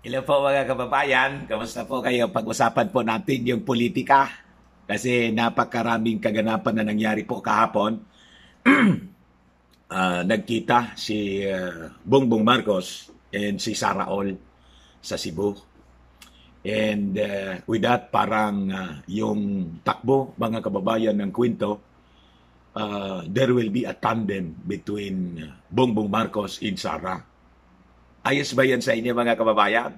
Hello po mga kababayan, kamusta po kayo? Pag-usapan po natin yung politika kasi napakaraming kaganapan na nangyari po kahapon. Nagkita si Bongbong Marcos and si Sara All sa Cebu. And with that, parang yung takbo mga kababayan ng kwento, there will be a tandem between Bongbong Marcos and Sara. Ayos ba yan sa inyo mga kababayan?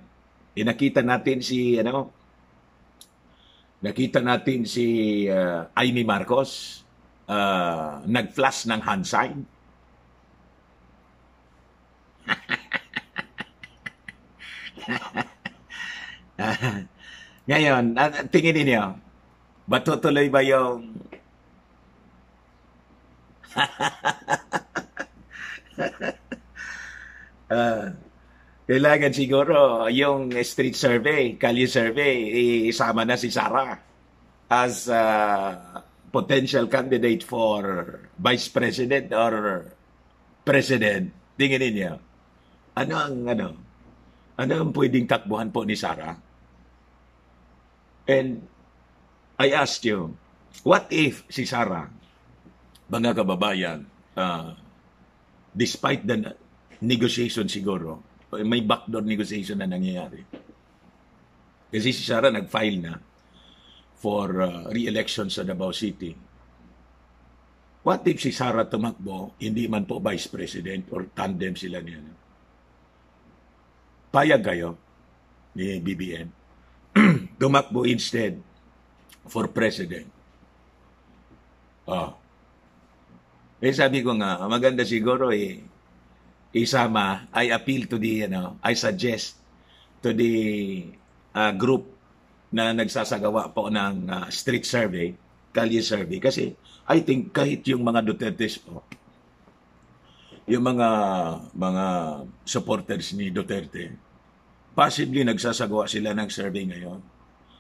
Nakita natin si Amy Marcos nag-flash ng hand sign. Ngayon, tingin niyo, matutuloy ba yung kailangan siguro yung street survey, kalye survey, isama na si Sara as potential candidate for vice president or president. Tingin niyo, ano ang ano? Ano ang pwedeng takbuhan po ni Sara? And I asked you, what if si Sara, mga kababayan, despite the negotiation siguro, may backdoor negotiation na nangyayari. Kasi si Sara nag-file na for re-election sa Davao City. What if si Sara tumakbo, hindi man po vice president or tandem sila niya? Payag kayo ni BBM tumakbo instead for president. Oh. Sabi ko nga, maganda siguro isama, I appeal to the, I suggest to the group na nagsasagawa po ng street survey, kalye survey, kasi I think kahit yung mga Dutertes po, yung mga supporters ni Duterte, possibly nagsasagawa sila ng survey ngayon.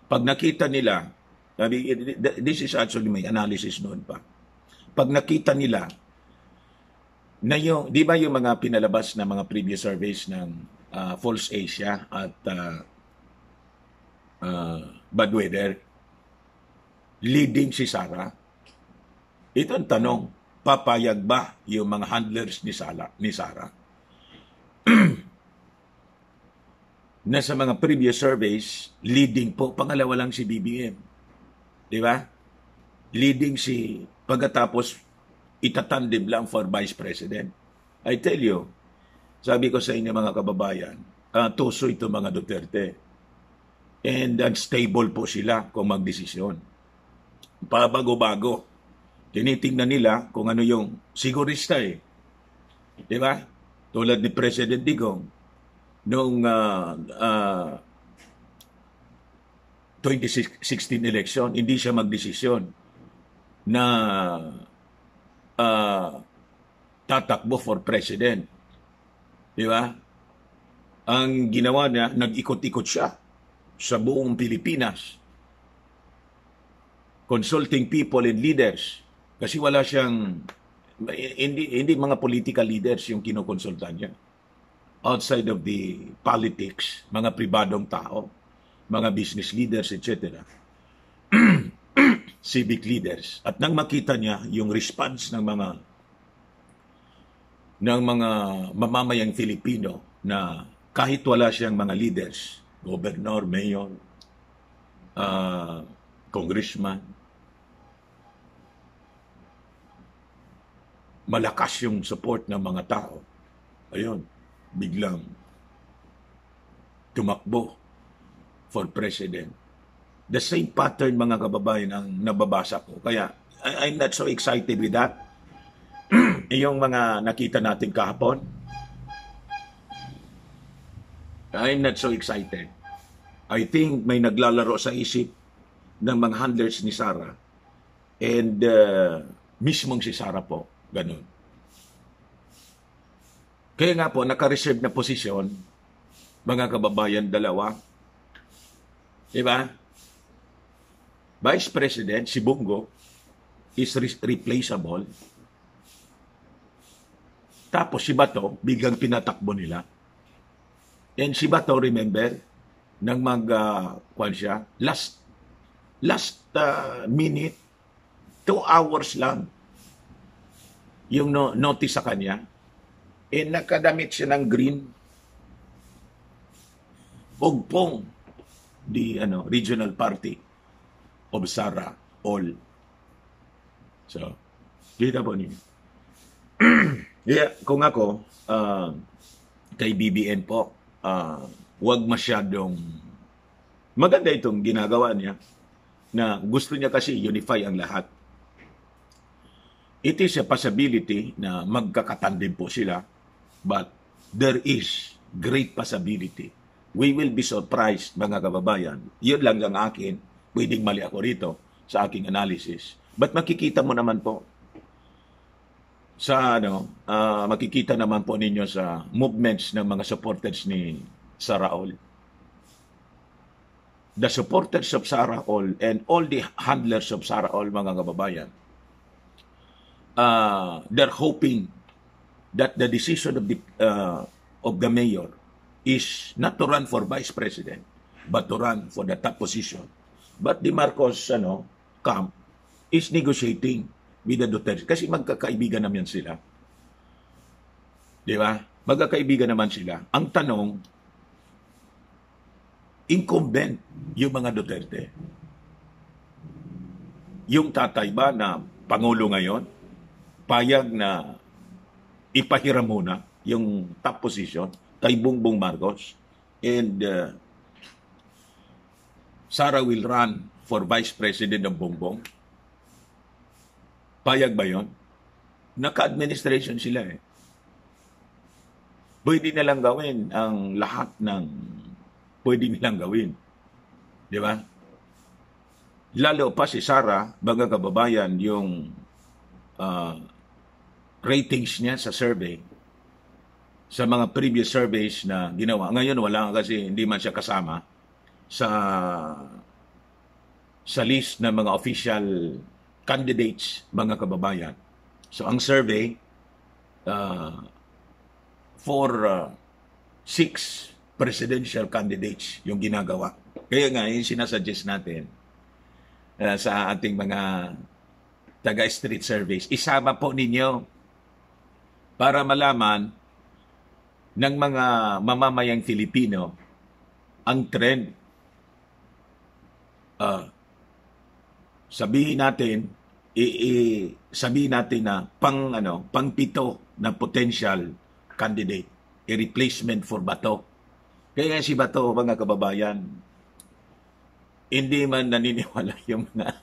Pag nakita nila, this is actually my analysis noon pa. Pag nakita nila na yung, di ba yung mga pinalabas na mga previous surveys ng False Asia at Bad Weather, leading si Sara, ito ang tanong, papayag ba yung mga handlers ni Sara na sa mga previous surveys, leading po, pangalawa lang si BBM. Di ba? Leading si, pagkatapos, itatandem lang for Vice President. I tell you, sabi ko sa inyo mga kababayan, tuso ito mga Duterte. And unstable po sila kung magdesisyon. Pabago-bago. Tinitingnan nila kung ano yung sigurista eh. Di ba? Tulad ni President Digong, noong 2016 election, hindi siya magdesisyon na tatakbo for president. Di ba? Ang ginawa niya, nag-ikot-ikot siya sa buong Pilipinas. Consulting people and leaders. Kasi wala siyang, hindi mga political leaders yung kinukonsultan niya. Outside of the politics, mga pribadong tao, mga business leaders, etc. Civic leaders. At nang makita niya yung response ng mga mamamayang Filipino na kahit wala siyang mga leaders, gobernador, mayor, congressman, malakas yung support ng mga tao. Ayun, biglang tumakbo for president. The same pattern mga kababayan ang nababasa ko. Kaya I'm not so excited with that. Yung mga nakita natin kahapon, I'm not so excited. I think may naglalaro sa isip ng mga handlers ni Sara and mismong si Sara po, ganun. Kaya nga po, naka-reserve na posisyon, mga kababayan, dalawa. Diba? Vice President, si Bongo, is replaceable. Tapos si Bato, biglang pinatakbo nila. And si Bato, remember, nang kwan siya, last minute, 2 hours lang yung notice sa kanya. And nakadamit siya ng green. Pogpong, the regional party of Sara All. So, kita po niyo. Yeah, kung ako, kay BBM po, wag masyadong maganda itong ginagawa niya na gusto niya kasi unify ang lahat. It is a possibility na magkakatandem po sila, but there is great possibility. We will be surprised, mga kababayan. Yun lang ang akin. Pwedeng mali ako rito sa aking analysis. But makikita mo naman po sa makikita naman po ninyo sa movements ng mga supporters ni Sara All. The supporters of Sara All and all the handlers of Sara All, mga kababayan, they're hoping that the decision of the mayor is not to run for vice president, but to run for the top position. But the Marcos camp is negotiating with the Duterte kasi magkakaibigan naman sila. Di ba? Magkakaibigan naman sila. Ang tanong, incumbent yung mga Duterte. Yung tatay ba na Pangulo ngayon, payag na ipahiram muna yung top position kay Bongbong Marcos, and Sara will run for Vice President ng Bongbong. Payag ba yun? Naka-administration sila eh. Pwede nilang gawin ang lahat ng pwede nilang gawin. Di ba? Lalo pa si Sara, mga kababayan, yung ratings niya sa survey, sa mga previous surveys na ginawa. Ngayon wala kasi hindi man siya kasama sa list ng mga official candidates, mga kababayan. So ang survey for 6 presidential candidates yung ginagawa. Kaya nga, yung sinasuggest natin sa ating mga taga-street surveys, isama po ninyo para malaman ng mga mamamayang Filipino ang trend. Sabihin natin na pang-pito na potential candidate, a replacement for Bato. Kaya si Bato, mga kababayan, hindi man naniniwala yung mga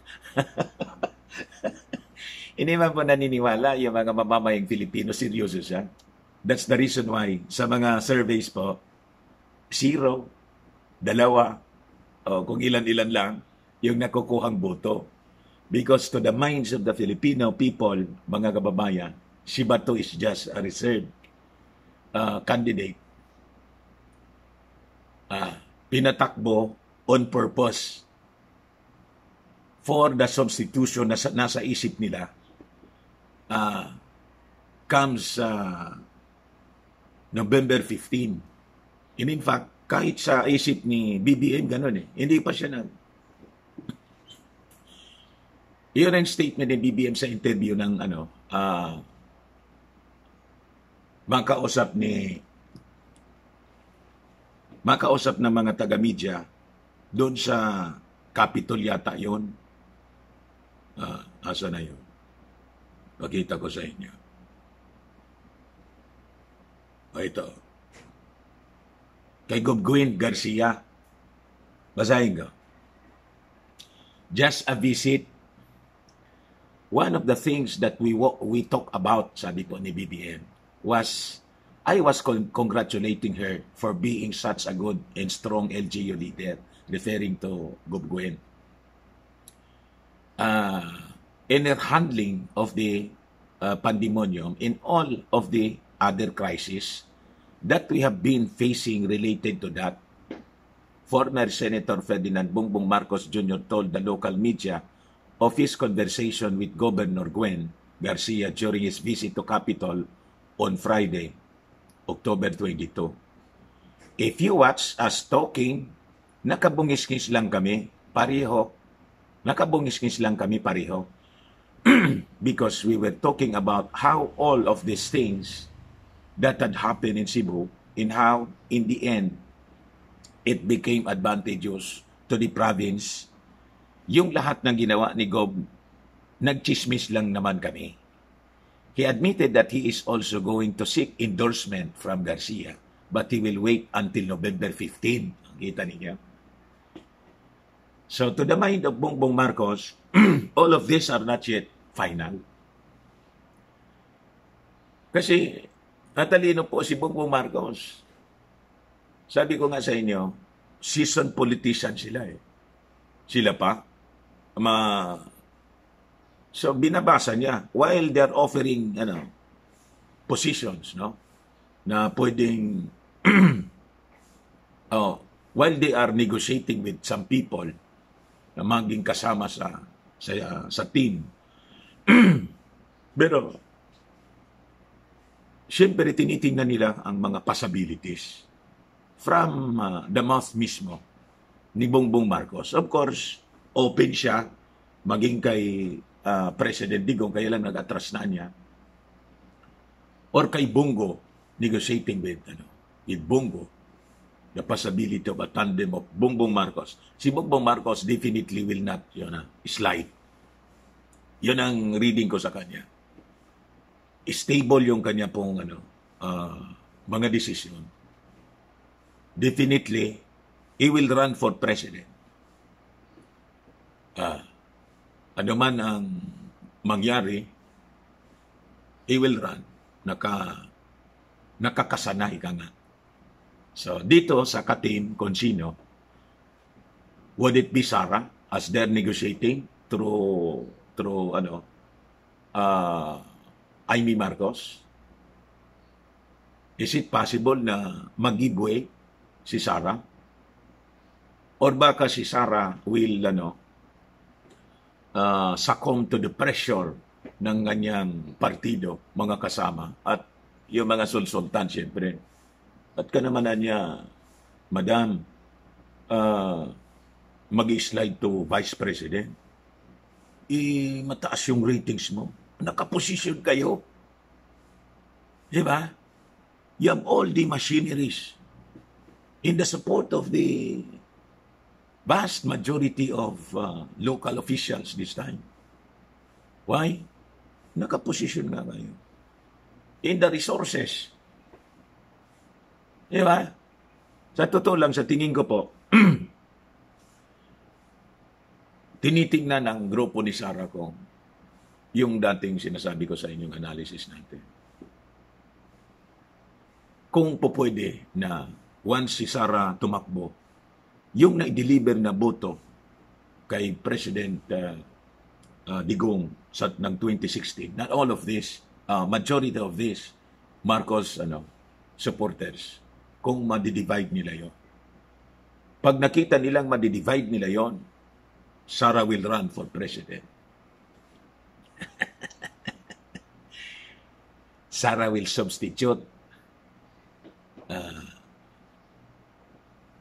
hindi man po naniniwala yung mga mamamayang Filipino, seryoso siya. That's the reason why sa mga surveys po, 0, 2, o kung ilan-ilan lang yung nakukuhang boto. Because to the minds of the Filipino people, mga kababayan, si Bato is just a reserved candidate. Pinatakbo on purpose for the substitution na nasa isip nila comes November 15. And in fact, kahit sa isip ni BBM, ganun eh. Hindi pa siya Iyon ang statement ni BBM sa interview ng makausap ng mga taga-media doon sa Capitol yata yun. Asa na yun? Pakita ko sa inyo. Ito. Kay Gobguin Garcia. Basahin ko. Just a visit. One of the things that we talk about, sabi po ni BBM, was I was congratulating her for being such a good and strong LGU leader, referring to Gobguin. In her handling of the pandemonium, in all of the other crises that we have been facing related to that, former Senator Ferdinand Bongbong Marcos Jr. told the local media of his conversation with Governor Gwen Garcia during his visit to Capitol on Friday, October 22. If you watch us talking, nakabungis-ngis lang kami, pareho. Nakabungis-ngis lang kami, pareho. Because we were talking about how all of these things that had happened in Cebu and how, in the end, it became advantageous to the province. Yung lahat ng ginawa ni Gob, nagchismis lang naman kami. He admitted that he is also going to seek endorsement from Garcia, but he will wait until November 15. Kita niyo? So to the mind of Bongbong Marcos, all of these are not yet final. Kasi natalino po si Bongbong Marcos. Sabi ko nga sa inyo, seasoned politician sila eh. Sila pa. So binabasa niya while they're offering positions, no? Na pwedeng while they are negotiating with some people na maging kasama sa team. Pero siyempre tinitingnan nila ang mga possibilities from the mouth mismo ni Bongbong Marcos. Of course, open siya maging kay President Digong, kaya lang nag-atras na niya. Or kay Bongo, negotiating with Bongo, the possibility of a tandem of Bongbong Marcos. Si Bongbong Marcos definitely will not slide. Yun ang reading ko sa kanya. Stable yung kanya pong mga desisyon. Definitely, he will run for president. Ano man ang mangyari, he will run. Nakakasanay ka nga. So, dito sa ka-team, kung sino, would it be Sara as they're negotiating through Amy Marcos? Is it possible na mag-give way si Sara? Or baka si Sara will succumb to the pressure ng kanyang partido, mga kasama, at yung mga sulsultan, siyempre. At kanamanan niya, Madam, mag-slide to Vice President. Mataas yung ratings mo. Nakaposisyon kayo. Di ba? You have all the machineries in the support of the vast majority of local officials this time. Why? Nakaposisyon nga kayo. In the resources. Di ba? Sa totoo lang, sa tingin ko po, tinitingnan ng grupo ni Sara kung yung dating sinasabi ko sa inyong analysis natin. Kung po pwede na once si Sara tumakbo, yung na-deliver na boto kay President Digong ng 2016, not all of this, majority of this, Marcos supporters, kung madidivide nila yon. Pag nakita nilang madidivide nila yon, Sara will run for president. Sara will substitute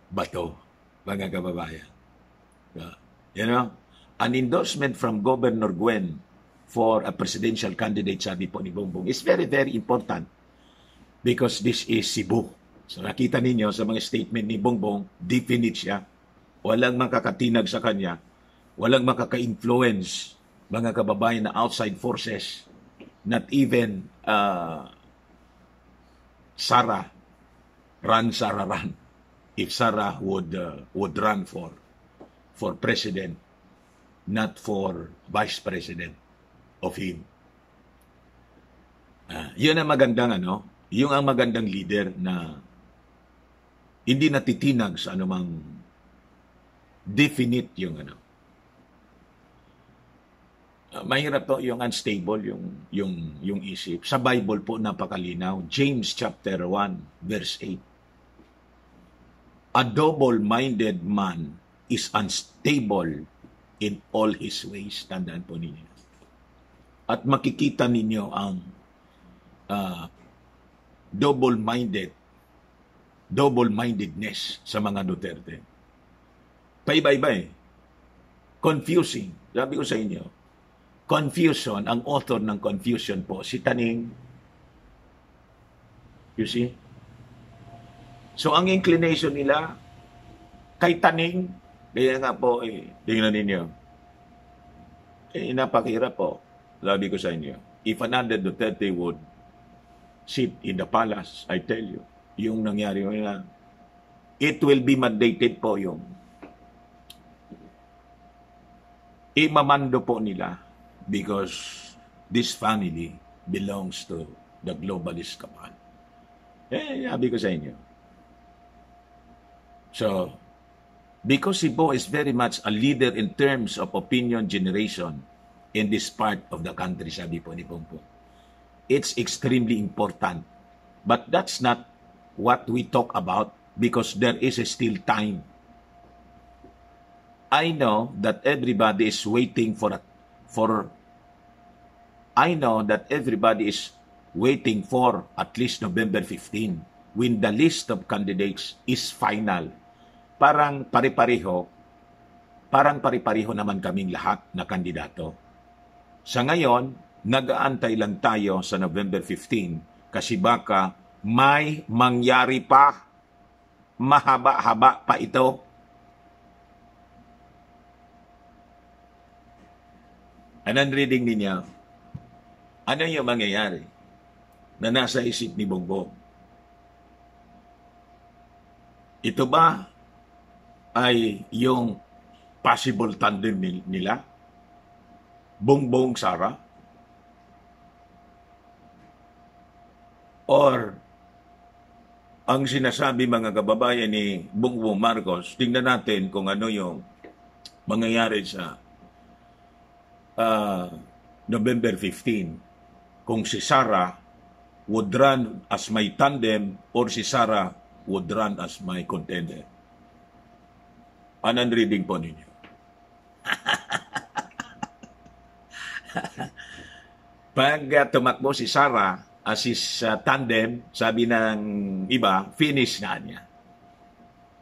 Bato, mga kababayan. An endorsement from Governor Gwen for a presidential candidate, sabi po ni Bongbong, is very, very important because this is Cebu. So nakita ninyo sa mga statement ni Bongbong, definite siya. Walang makakatinag sa kanya, walang makaka-influence, mga kababayan, na outside forces, not even Sara run. If Sara would run for president, not for vice president of him. Yun ang magandang yung ang magandang leader na hindi natitinag sa anumang definite yung mahirap to yung unstable yung isip. Sa Bible po napakalinaw. James chapter 1 verse 8. A double-minded man is unstable in all his ways. Tandaan po ninyo. At makikita ninyo ang double-minded double-mindedness sa mga Duterte. Paiba-iba eh. Confusing. Sabi ko sa inyo, confusion, ang author ng confusion po, si Taning. You see? So, ang inclination nila, kay Taning, kaya nga po, tingnan ninyo, napakahirap po. Sabi ko sa inyo, if another Duterte would sit in the palace, I tell you, yung nangyari nga, it will be mandated po yung imamando po nila because this family belongs to the globalist cabal. Sabi ko sa inyo. So, because Cebu is very much a leader in terms of opinion generation in this part of the country, sabi po ni Pongpong, it's extremely important. But that's not what we talk about because there is still time. I know that everybody is waiting I know that everybody is waiting for at least November 15 when the list of candidates is final. Parang pare-pareho naman kaming lahat na kandidato. Sa ngayon, nag-aantay lang tayo sa November 15 kasi baka may mangyari pa, mahaba-haba pa ito. Anong reading ninyo? Ano yung mangyayari na nasa isip ni Bongbong? Ito ba ay yung possible tandem nila? Bongbong Sara? Or ang sinasabi mga kababayan ni Bongbong Marcos, tingnan natin kung ano yung mangyayari sa November 15. Kung si Sara would run as my tandem or si Sara would run as my contender. Anong reading po ninyo? Pag tumakbo si Sara as his tandem, sabi ng iba, finish na niya.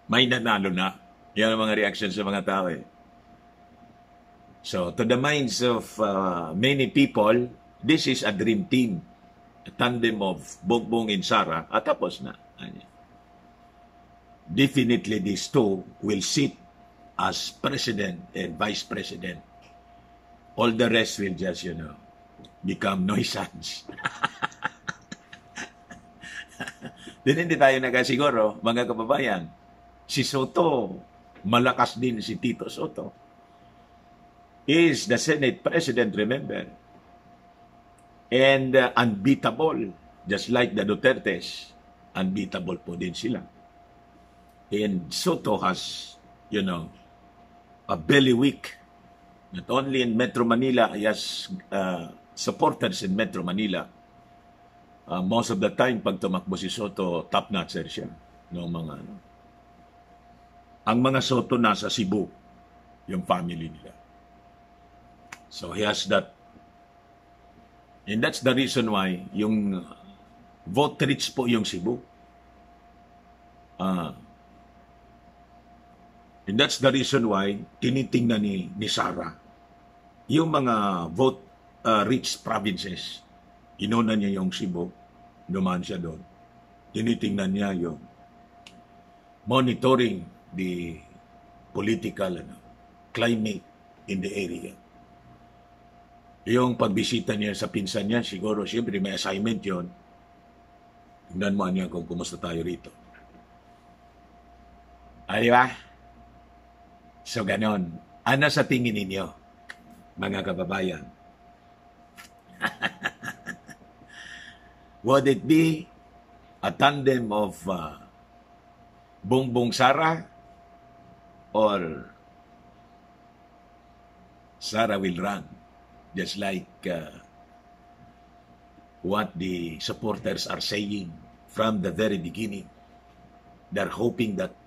May nanalo na. Yan ang mga reactions sa mga tao eh. So, to the minds of many people, this is a dream team. A tandem of Bongbong and Sara. At tapos na. Definitely these two will sit as president and vice president. All the rest will just, become nuisance. Din hindi tayo nagasiguro, mga kababayan. Si Soto, malakas din si Tito Soto. He is the Senate President, remember? And unbeatable, just like the Dutertes, unbeatable po din sila. And Soto has, a belly weak. Not only in Metro Manila, he has supporters in Metro Manila. Most of the time, pag tumakbo si Soto, top-notcher siya. Ang mga Soto nasa Cebu, yung family nila. So he has that. And that's the reason why yung vote rich po yung Cebu. And that's the reason why tinitingnan ni Sara yung mga vote rich provinces. Inuna niya yung Cebu, dumaan siya doon. Tinitingnan niya yung monitoring the political climate in the area. Yung pagbisita niya sa pinsan niya, siguro siyempre may assignment yon. Tingnan mo niya kung kumusta tayo rito. Ay ba? So ganon. Ano sa tingin ninyo, mga kababayan? Would it be a tandem of Bongbong Sara or Sara will run? Just like what the supporters are saying from the very beginning. They're hoping that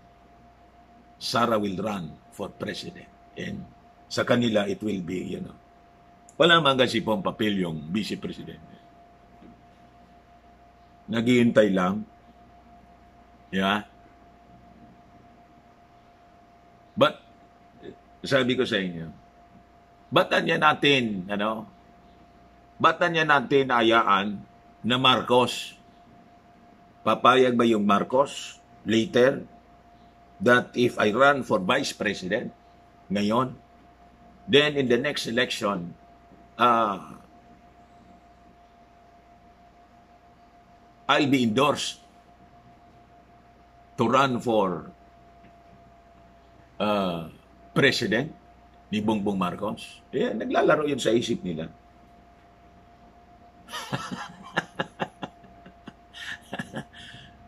Sara will run for president. And sa kanila, it will be, wala man kasi pong papel yung vice-president. Naghihintay lang. Yeah? But, sabi ko sa inyo, ba't niya natin, ba't niya natin ayaan na Marcos? Papayag ba yung Marcos later that if I run for Vice President ngayon, then in the next election, I'll be endorsed to run for President ni Bongbong Marcos? Naglalaro yun sa isip nila.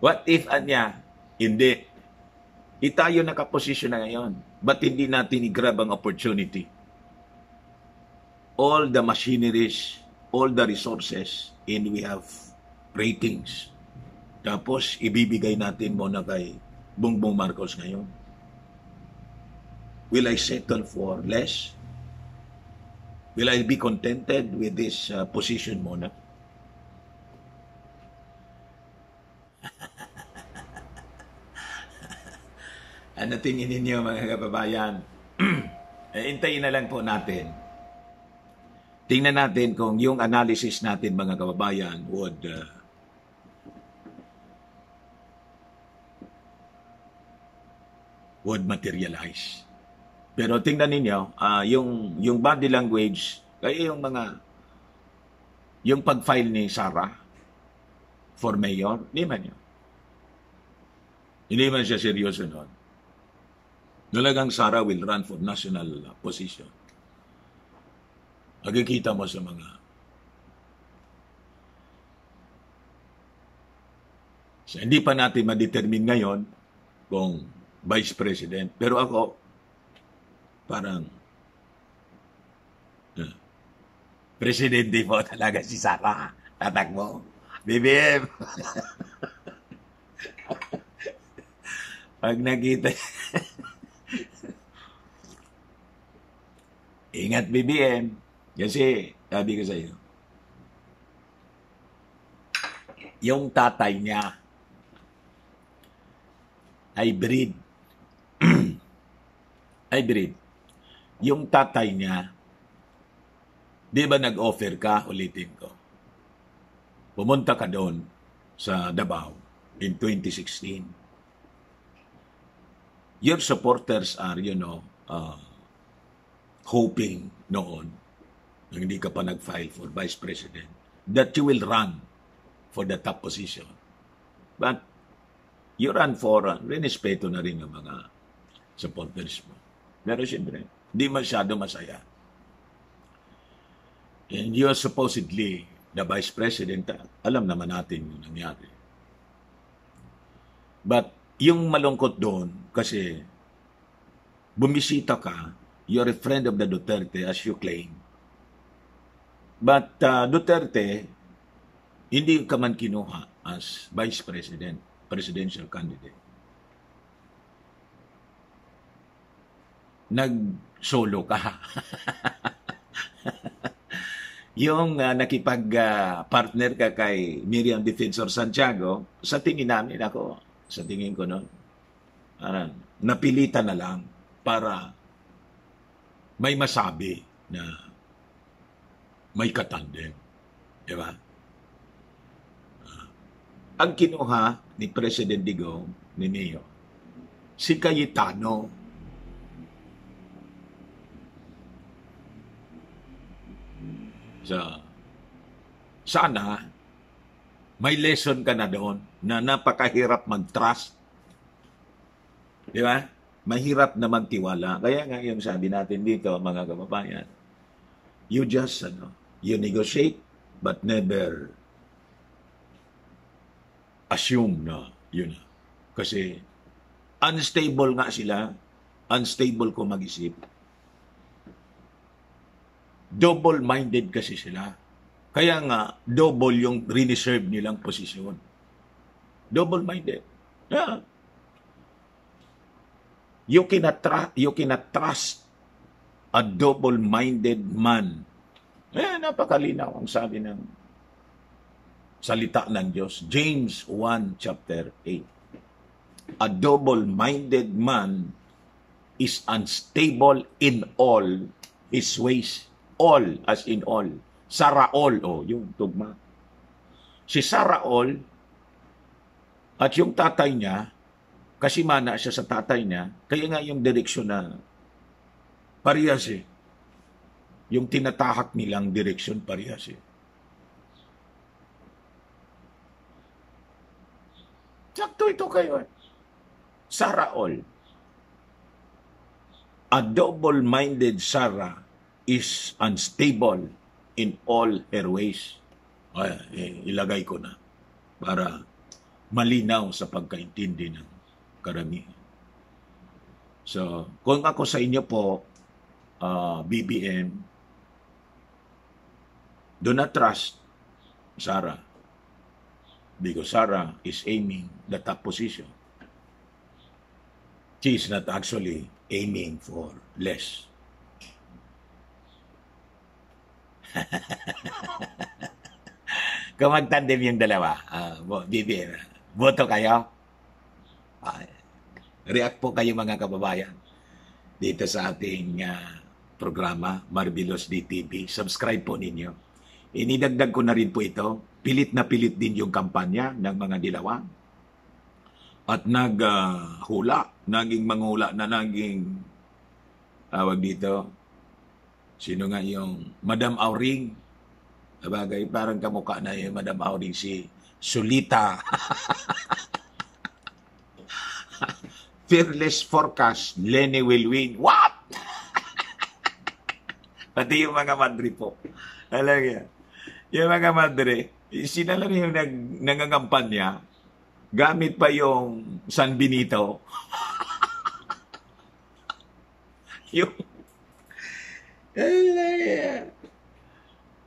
What if anya? Hindi. Tayo nakaposisyon na ngayon. Ba't hindi natin i-grab ang opportunity? All the machineries, all the resources, and we have ratings. Tapos, ibibigay natin muna kay Bongbong Marcos ngayon. Will I settle for less? Will I be contented with this position muna? Ano tingin ninyo mga kababayan? Hintayin na lang po natin. Tingnan natin kung yung analysis natin mga kababayan would materialize. Pero tingnan ninyo, yung body language, kaya yung pag-file ni Sarah for mayor, hindi man siya seryoso noon. Talagang Sarah will run for national position. Magkikita mo sa hindi pa natin ma-determine ngayon kung Vice President. Pero ako, parang Presidente po talaga si Sarah. Tatakbo. BBM. Pag nakita ingat BBM. Kasi, sabi ko sa iyo, yung tatay niya, hybrid. Hybrid. Yung tatay niya, di ba nag-offer ka, ulitin ko, pumunta ka doon sa Davao in 2016. Your supporters are, hoping noon, hindi ka pa nag-file for Vice President, that you will run for the top position. But you run for, rinespeto na rin ng mga supporters mo. Pero siyempre, di masyado masaya. And you're supposedly the Vice President, alam naman natin yung nangyari. But yung malungkot doon, kasi bumisita ka, you're a friend of the Duterte as you claim. But Duterte, hindi ka man kinuha as Vice President, presidential candidate. Nag-solo ka. Yung nakipag-partner ka kay Miriam Defensor Santiago, sa tingin ko noon, napilitan na lang para may masabi na may katandem. Diba? Ang kinuha ni President Digong, ni Neo, si Cayetano. Sana may lesson ka na doon na napakahirap mag-trust. Di ba? Mahirap na magtiwala. Kaya nga yung sabi natin dito, mga kababayan, you just, you negotiate, but never assume na yun. Kasi unstable nga sila, unstable kung mag-isip. Double-minded kasi sila. Kaya nga, double yung reserve nilang posisyon. Double-minded. Yeah. You cannot trust a double-minded man. Napakalinaw ang sabi ng salita ng Diyos. James 1, chapter 8. A double-minded man is unstable in all his ways. All, as in all. Saraol, yung tugma. Si Saraol, at yung tatay niya, kasi mana siya sa tatay niya, kaya nga yung direksyon na parehas eh. Yung tinatahak nilang direksyon parehas eh. Sakto ito kayo eh. Saraol. A double-minded Sarah is unstable in all her ways. Ilagay ko na para malinaw sa pagkaintindi ng karamihan. So, kung ako sa inyo po, BBM, do not trust Sarah because Sarah is aiming the top position. She is not actually aiming for less. Kung magtandem yung dalawa, BBM, boto kayo? React po kayo mga kababayan dito sa ating programa, Marvelous DTV. Subscribe po ninyo. Inidagdag ko na rin po ito. Pilit na pilit din yung kampanya ng mga dilawan. At naging manghula na naging tawag dito. Sino nga yung Madam Auring? Sabagay, parang kamukha na yung Madam Auring si Sulita. Fearless forecast, Lenny will win. What? Pati yung mga madre po. Talaga. Yung mga madre, sila lang yung nangangampanya, gamit pa yung San Benito.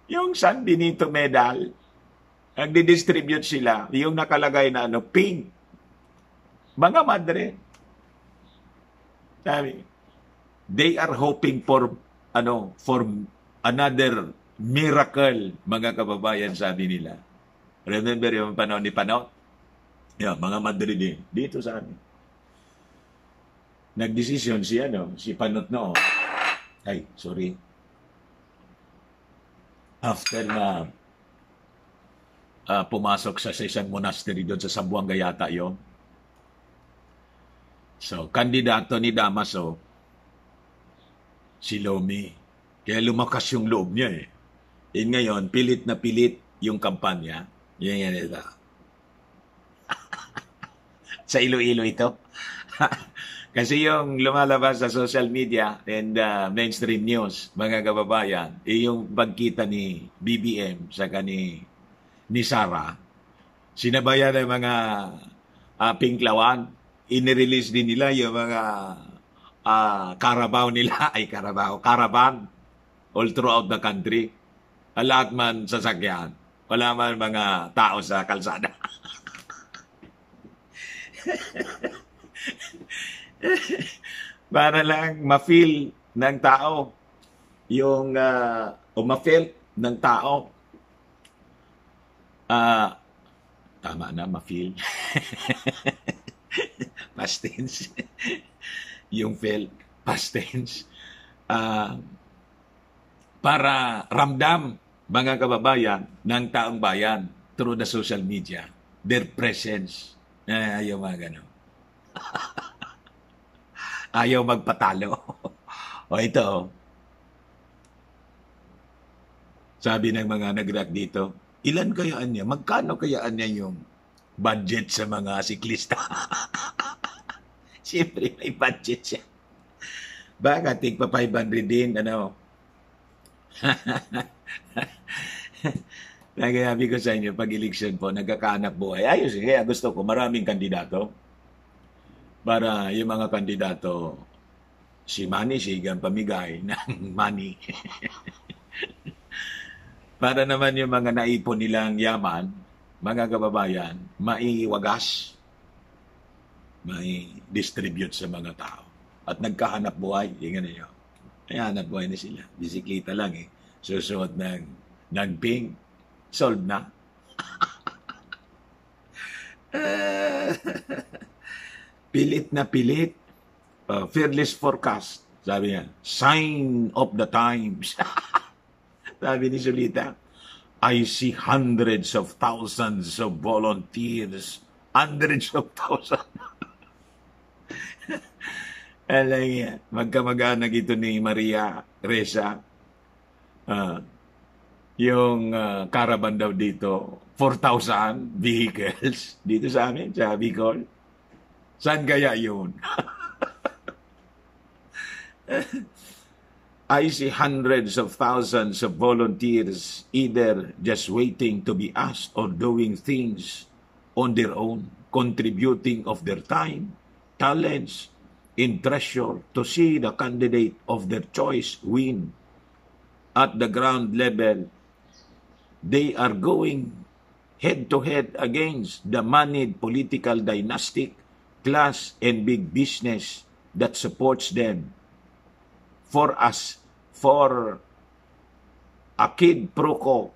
yung San Benito medal, nagdi-distribute sila, yung nakalagay na pink. Mga madre, sabi, they are hoping for another miracle, mga kababayan, sabi nila. Remember yung panahon ni Panot? Mga madre din, dito sa amin. Nagdesisyon si Panot no. Ay, sorry. After na pumasok sa isang monastery doon sa Zamboanga yata yun. So, kandidato ni Damaso, si Lomi. Kaya lumakas yung loob niya eh. Ngayon, pilit na pilit yung kampanya. Yan ito. Sa Iloilo ito. Kasi yung lumalabas sa social media and mainstream news, mga kababayan, yung pagkita ni BBM saka ni Sarah, sinabayan ng mga pinklawan, inirelease din nila yung mga caravan all throughout the country. Lahat man sasakyan. Wala man mga tao sa kalsada. Para lang ma-feel ng tao yung ma-feel ng tao tama na, ma-feel. Past tense. Yung feel, past tense. Para ramdam, mga kababayan, ng taong bayan through the social media, their presence. Ayaw mga gano'n. Ayaw magpatalo. Ito. Sabi ng mga nag-react dito, ilan kayaan niya? Magkano kayaan niya yung budget sa mga siklista? Siyempre, may budget siya. Baka tigpa 500 din, Nagayabi ko sa inyo, pag-election po, nagkakahanap buhay. Ayos, kaya gusto ko, maraming kandidato. Para yung mga kandidato, si Manny, sigang pamigay ng money. Para naman yung mga naipon nilang yaman, mga kababayan, maiwagas, mai-distribute sa mga tao. At nagkahanap buhay, yung nyo. Ay, hanap buhay na sila. Bisikleta lang eh. Susuot ng pink. Solved na. Pilit na pilit fearless forecast. Sabi niya, sign of the times. Sabi ni Sulita, I see hundreds of thousands of volunteers. Hundreds of thousands. Alam niya, magkamag-anak ito ni Maria Reza. Yung caravan daw dito, 4,000 vehicles dito sa amin, sa Bicol. Saan kaya yun? I see hundreds of thousands of volunteers either just waiting to be asked or doing things on their own, contributing of their time, talents, and treasure to see the candidate of their choice win. At the ground level, they are going head-to-head against the moneyed political dynastic class and big business that supports them. For a kid pro-co.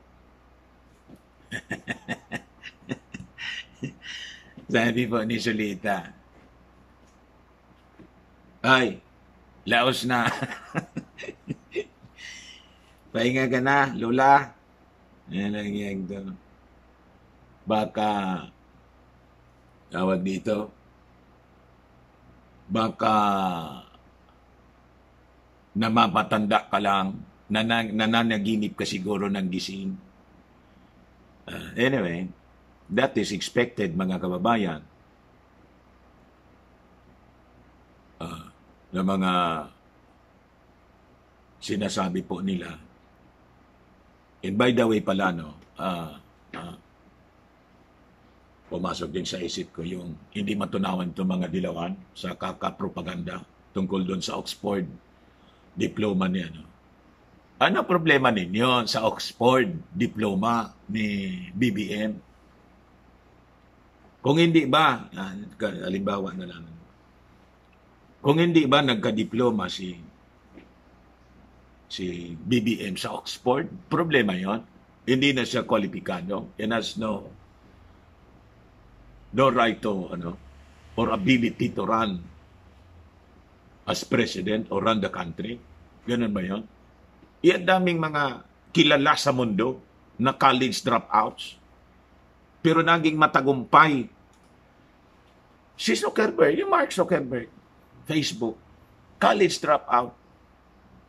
Sabi po ni Sulita, ay, laos na. Pahinga ka na, Lola. Yan lang yan doon. Baka, tawag dito, baka na mapatanda ka lang, nananaginip ka siguro ng gising. Anyway, that is expected, mga kababayan. Na mga sinasabi po nila. And by the way pala, no, pumasok din sa isip ko yung hindi matunawan itong mga dilawan sa kakapropaganda tungkol doon sa Oxford diploma niya. No? Ano problema ninyo sa Oxford diploma ni BBM? Kung hindi ba, halimbawa na lang, kung hindi ba nagka-diploma si BBM sa Oxford, problema yon. Hindi na siya kwalipikado and has no right to, or ability to run as president or run the country. Ganun ba yun? Iyan daming mga kilala sa mundo na college dropouts, pero naging matagumpay. Si Zuckerberg, yung Mark Zuckerberg, Facebook, college dropout.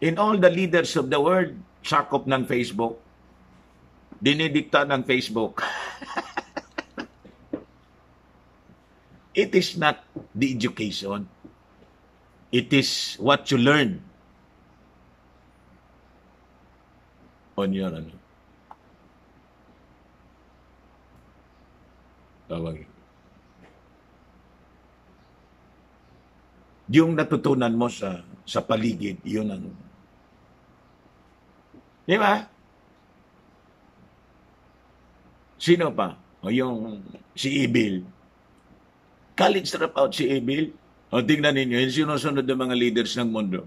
In all the leaders of the world, sakop ng Facebook, dinidikta ng Facebook. It is not the education. It is what you learn on your tawag. Yung natutunan mo sa paligid, yun ang, di ba? Sino pa? O yung si Ibil. College dropout si Ibil. O tingnan ninyo, yung sinusunod ng mga leaders ng mundo.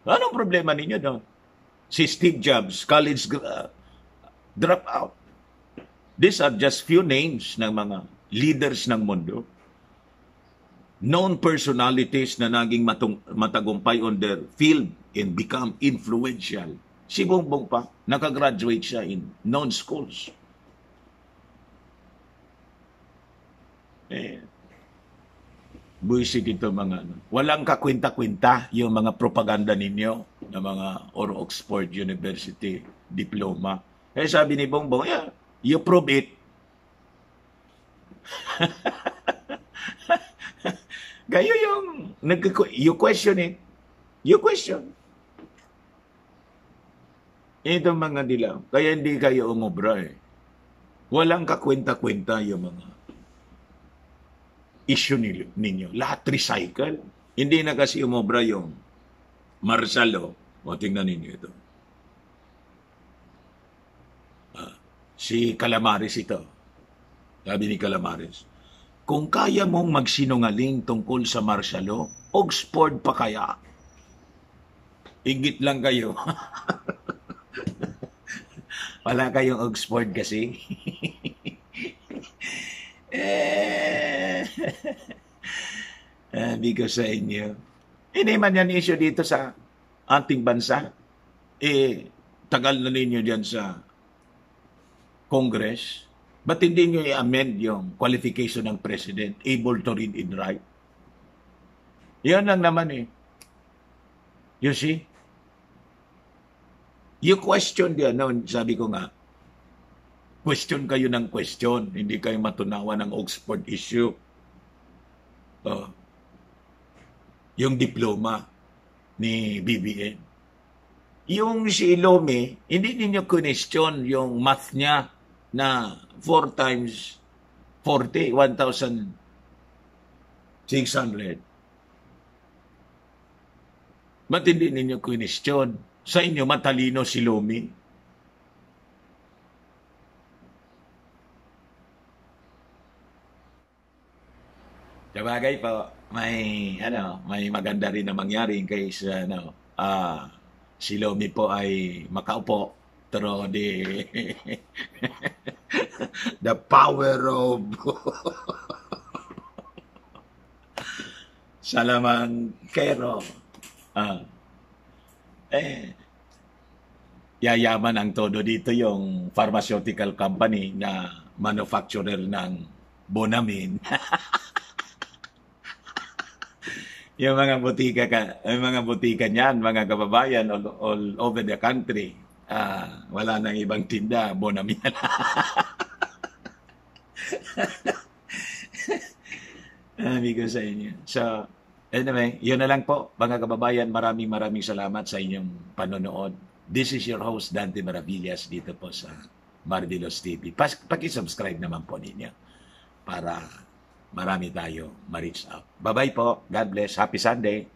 Anong problema ninyo doon? Si Steve Jobs, college dropout. These are just few names ng mga leaders ng mundo. Known personalities na naging matagumpay on their field and become influential. Si Bongbong pa, nakagraduate siya in known schools. Buisit ito mga walang kakwinta-kwinta yung mga propaganda ninyo na mga Oxford University diploma. Sabi ni Bongbong, yeah, you prove it. Kayo yung you question it. You question. Itong mga dilaw. Kaya hindi kayo umubra eh. Walang kakwenta-kwenta yung mga issue ninyo. Lahat recycle. Hindi na kasi umubra yung Marcelo. O tingnan ninyo ito. Si Calamares ito. Sabi ni Calamares, kung kaya mong magsinungaling tungkol sa Marcelo, Oxford pa kaya? Ingit lang kayo. Wala kayong Oxford kasi. Sabi ko sa inyo, Hindi man yan issue dito sa ating bansa. Tagal na ninyo dyan sa Congress. Ba't hindi nyo i-amend yung qualification ng President, able to read and write? Yan lang naman eh. You see? You question din, sabi ko nga, question kayo ng question, hindi kayo matunawan ng Oxford issue. Yung diploma ni BBM. Yung si Ilomi, hindi ninyo question yung math niya na 4 times 40, 1,600. Ba't hindi ninyo question? Sa inyo, matalino si Lomi. Sabagay po, may maganda rin na mangyari in case si Lomi po ay makaupo. Pero the power of Salamangkero. Yayaman ang todo dito yung pharmaceutical company na manufacturer ng Bonamin. Yung mga butika niyan, mga kababayan all over the country, wala nang ibang tinda, Bonamin. Amigo sa inyo. So, anyway, yun na lang po, mga kababayan. Maraming salamat sa inyong panonood. This is your host, Dante Maravillas, dito po sa Marvelos TV. Paki-subscribe naman po ninyo para marami tayo ma-reach out. Bye-bye po. God bless. Happy Sunday.